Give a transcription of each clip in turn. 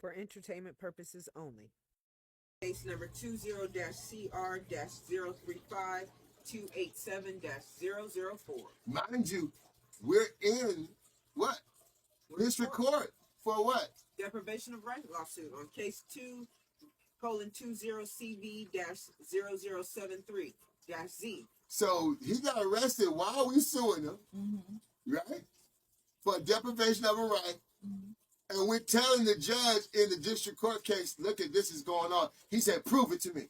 for entertainment purposes only. Case number 20-CR-035-287-004. Mind you, we're in what? District court for what? Deprivation of right lawsuit on case 2:20CV-0073-Z. So he got arrested while we suing him, right? For deprivation of a right. And we're telling the judge in the district court case, look at this is going on. He said, prove it to me.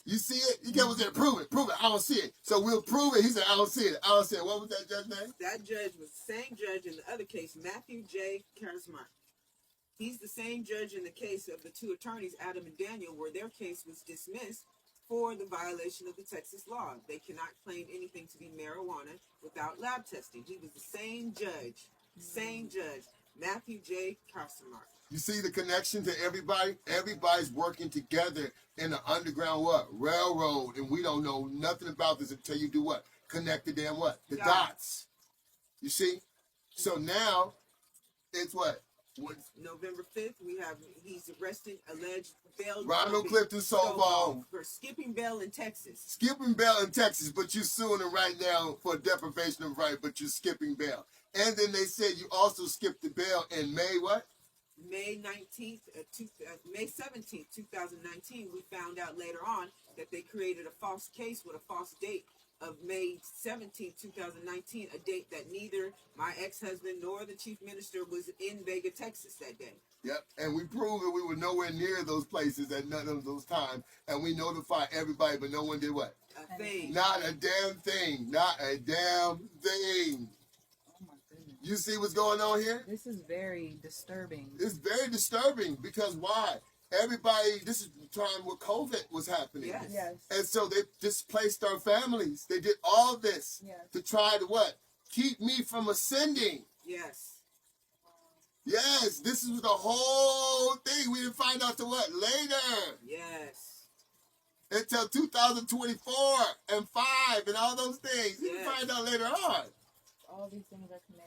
You see it? He kept saying, prove it, I don't see it. So we'll prove it. He said, I don't see it. I don't see it. What was that judge's name? That judge was the same judge in the other case, Matthew J. Karsmark. He's the same judge in the case of the two attorneys, Adam and Daniel, where their case was dismissed for the violation of the Texas law. They cannot claim anything to be marijuana without lab testing. He was the same judge, Matthew J. Karsmark. You see the connection to everybody? Everybody's working together in the underground what? Railroad. And we don't know nothing about this until you do what? Connect the damn what? The dots. You see? So now, it's what? November 5th, he's arrested, alleged bail. Ronald Clifton Stovall for skipping bail in Texas. Skipping bail in Texas, but you're suing him right now for deprivation of right, but you're skipping bail. And then they said you also skipped the bail in May what? May 17th, 2019, we found out later on that they created a false case with a false date of May 17th, 2019, a date that neither my ex-husband nor the chief minister was in Vega, Texas that day. Yep, and we proved that we were nowhere near those places at none of those times, and we notified everybody, but no one did what? A thing. Not a damn thing. Not a damn thing. You see what's going on here? This is very disturbing. It's very disturbing because why? Everybody, this is the time where COVID was happening. Yes. And so they displaced our families. They did all this to try to what? Keep me from ascending. Yes. Yes, this is the whole thing. We didn't find out to what? Later. Yes. Until 2024 and 5 and all those things. We didn't find out later on. All these things are committed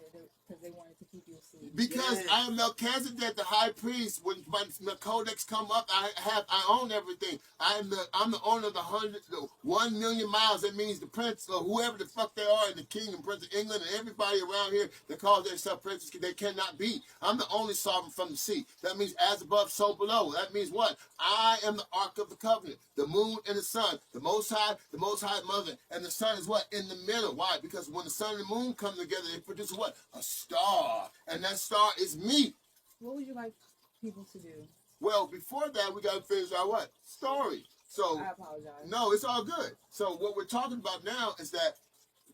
because they wanted to keep you asleep. Because I am Melchizedek, the high priest. When the codex come up, I own everything. I'm the owner of the 1 million miles. That means the prince or whoever the fuck they are in the kingdom, Prince of England, and everybody around here that calls themselves princes, they cannot be. I'm the only sovereign from the sea. That means as above, so below. That means what? I am the Ark of the Covenant. The moon and the sun, the Most High mother, and the sun is what? In the middle. Why? Because when the sun and the moon come together, they produce what? A star. And that star is me. What would you like people to do? Well, before that, we got to finish our what? Story. So, I apologize. No, it's all good. So what we're talking about now is that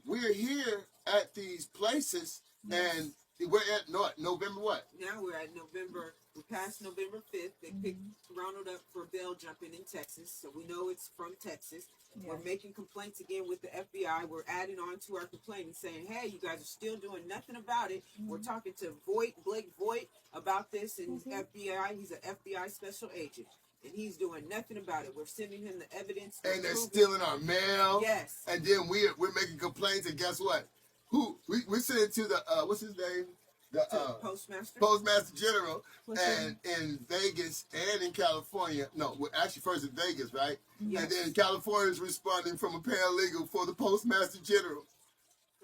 we're here at these places, and we're at November what? Now we're at November. We passed November 5th. They picked Ronald up for bail jumping in Texas, so we know it's from Texas. Yes. We're making complaints again with the FBI. We're adding on to our complaint and saying, hey, you guys are still doing nothing about it. We're talking to Blake Voigt about this, and FBI. He's an FBI special agent, and he's doing nothing about it. We're sending him the evidence. And they're stealing our mail. Yes. And then we're making complaints, and guess what? We sent it to the, what's his name? The Postmaster General, and in Vegas and in California. No, actually first in Vegas, right? Yes. And then California is responding from a paralegal for the Postmaster General.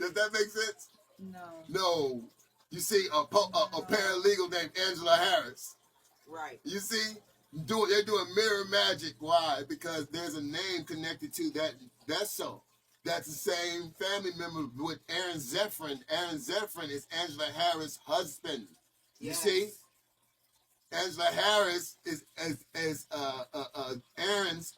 Does that make sense? No. No. You see, a paralegal named Angela Harris. Right. You see, they're doing mirror magic. Why? Because there's a name connected to that. That's so. That's the same family member with Aaron Zephyrin. Aaron Zephyrin is Angela Harris' husband. You see? Angela Harris is Aaron's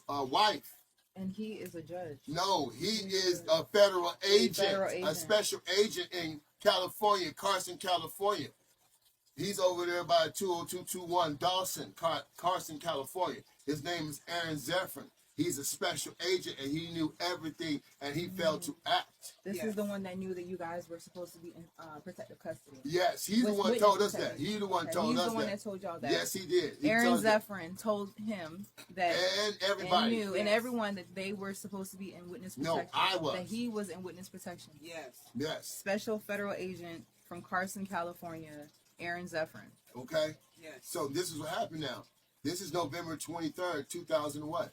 wife. And he is a judge. No, he is a federal agent, a special agent in California, Carson, California. He's over there by 20221 Dawson, Carson, California. His name is Aaron Zephyrin. He's a special agent, and he knew everything, and he failed to act. This is the one that knew that you guys were supposed to be in protective custody. Yes, he's the one who told us that. He's the one told us that. He's the one that told y'all that. Yes, he did. Aaron Zephyrin told him that, and everybody, and everyone that they were supposed to be in witness protection. No, I was. That he was in witness protection. Yes. Yes. Special federal agent from Carson, California. Aaron Zephyrin. Okay? Yes. So this is what happened now. This is November 23rd, 2000 what?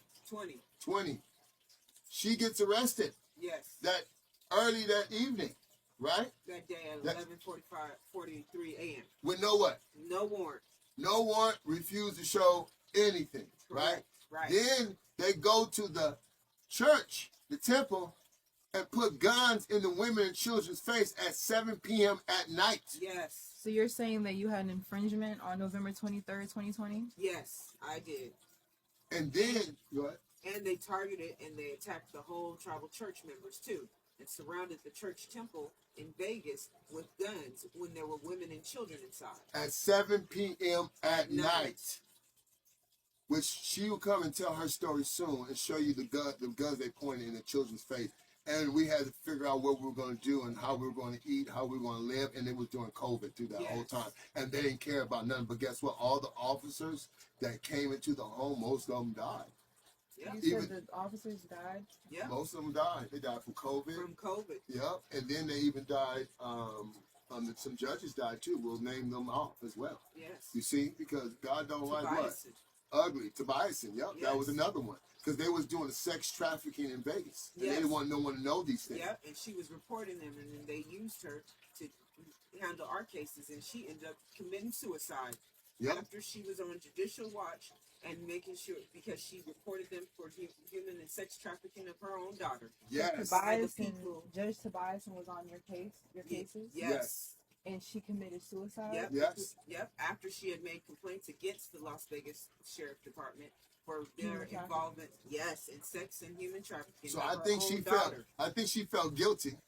20. She gets arrested Yes. that early that evening, right? That day at That- 11:43 a.m. With no what? No warrant. No warrant, refused to show anything, right? Correct. Right. Then they go to the church, the temple, and put guns in the women and children's face at 7 p.m. at night. Yes. So you're saying that you had an infringement on November 23rd, 2020? Yes, I did. And then, what? And they targeted and they attacked the whole tribal church members too, and surrounded the church temple in Vegas with guns when there were women and children inside. At 7 p.m. at Night. night. Which she will come and tell her story soon and show you the guns they pointed in the children's face. And we had to figure out what we were going to do and how we were going to eat, how we were going to live. And it was during COVID through that whole time. And they didn't care about nothing. But guess what? All the officers that came into the home, most of them died. Yeah. You Even- said the officers died? Yeah. Most of them died. They died from COVID. From COVID. Yep. And then they even died, some judges died too. We'll name them off as well. Yes. You see? Because God don't like what? Tobias. Ugly. Tobias. Yep. That was Yes. another one. Because they was doing sex trafficking in Vegas. And they Yes. didn't want no one to know these things. Yep, and she was reporting them, and then they used her to handle our cases, and she ended up committing suicide Yep. after she was on judicial watch and making sure, because she reported them for human and sex trafficking of her own daughter. Yes. Tobias And the and people- Judge Tobias was on your cases? Yes. And she committed suicide? Yep. Yes. Yep. After she had made complaints against the Las Vegas Sheriff Department for their Human trafficking. involvement, yes, in sex and human trafficking. So of I her think own she daughter. felt guilty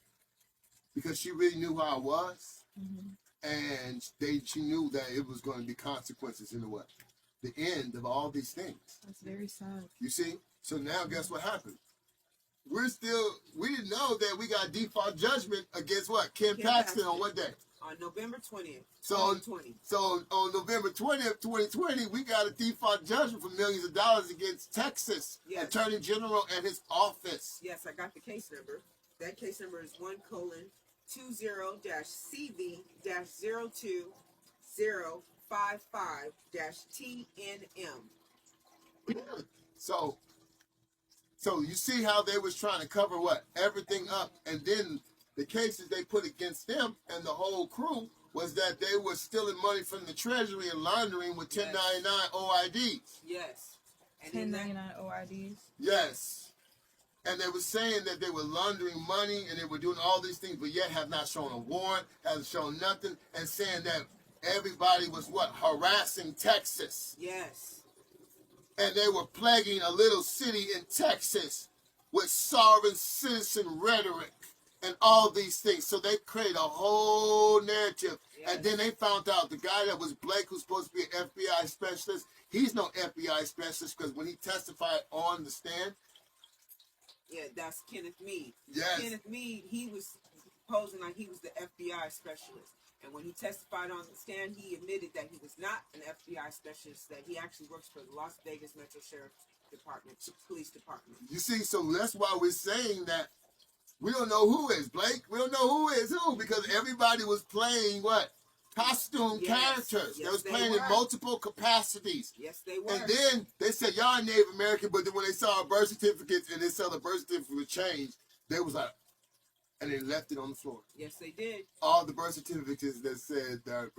because she really knew how I was. Mm-hmm. And she knew that it was going to be consequences in the what? The end of all these things. That's very sad. You see? So now guess what happened? We didn't know that we got default judgment against what? Ken Ken Paxton Paxton. on what day? On November 20th, So- 2020. So on November 20th, 2020, we got a default judgment for millions of dollars against Texas Yes. Attorney General and his office. Yes, I got the case number. That case number is 1:20-CV-02055-TNM. So you see how they was trying to cover what? Everything up. And then the cases they put against them and the whole crew was that they were stealing money from the Treasury and laundering with 1099 OIDs. Yes. And in that, 1099 OIDs? Yes. And they were saying that they were laundering money and they were doing all these things, but yet have not shown a warrant, hasn't shown nothing, and saying that everybody was what? Harassing Texas. yes. And they were plaguing a little city in Texas with sovereign citizen rhetoric and all these things. So they created a whole narrative. Yes. And then they found out the guy that was Blake, who's supposed to be an FBI specialist, he's no FBI specialist because when he testified on the stand, Yeah, that's Kenneth Meade. yes, Kenneth Meade, he was posing like he was the FBI specialist. And when he testified on the stand, he admitted that he was not an FBI specialist, that he actually works for the Las Vegas Metro Sheriff's Department, Police Department. you see, so that's why we're saying that we don't know who is Blake. We don't know who is who because everybody was playing what? Costume Yes. characters. Yes, they was they playing were. in multiple capacities. Yes, they were. And then they said, y'all Native American, but then when they saw our birth certificates and they saw the birth certificate was changed, they was like, and they left it on the floor. Yes, they did. All the birth certificates that said that